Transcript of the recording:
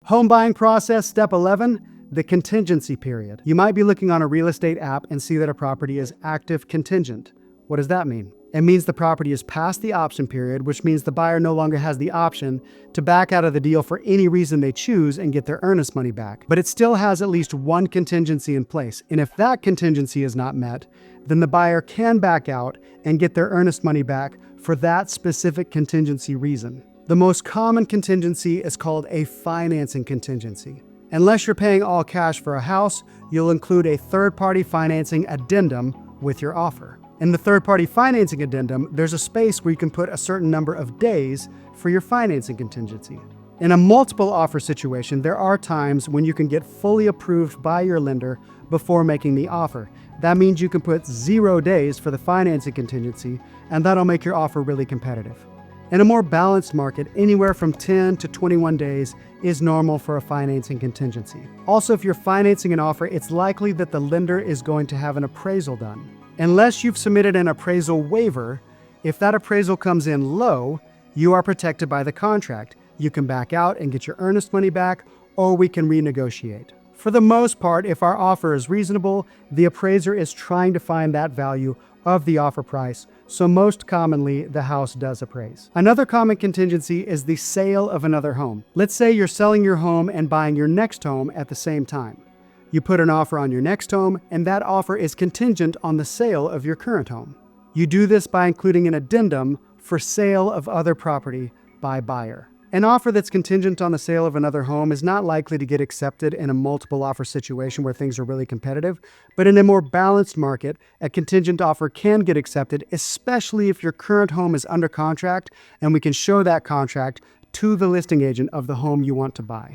Home buying process, step 11, the contingency period. You might be looking on a real estate app and see that a property is active contingent. What does that mean? It means the property is past the option period, which means the buyer no longer has the option to back out of the deal for any reason they choose and get their earnest money back. But it still has at least one contingency in place. And if that contingency is not met, then the buyer can back out and get their earnest money back for that specific contingency reason. The most common contingency is called a financing contingency. Unless you're paying all cash for a house, you'll include a third-party financing addendum with your offer. In the third-party financing addendum, there's a space where you can put a certain number of days for your financing contingency. In a multiple offer situation, there are times when you can get fully approved by your lender before making the offer. That means you can put 0 days for the financing contingency, and that'll make your offer really competitive. In a more balanced market, anywhere from 10 to 21 days is normal for a financing contingency. Also, if you're financing an offer, it's likely that the lender is going to have an appraisal done. Unless you've submitted an appraisal waiver, if that appraisal comes in low, you are protected by the contract. You can back out and get your earnest money back, or we can renegotiate. For the most part, if our offer is reasonable, the appraiser is trying to find that value of the offer price, so most commonly, the house does appraise. Another common contingency is the sale of another home. Let's say you're selling your home and buying your next home at the same time. You put an offer on your next home, and that offer is contingent on the sale of your current home. You do this by including an addendum for sale of other property by buyer. An offer that's contingent on the sale of another home is not likely to get accepted in a multiple offer situation where things are really competitive, but in a more balanced market, a contingent offer can get accepted, especially if your current home is under contract and we can show that contract to the listing agent of the home you want to buy.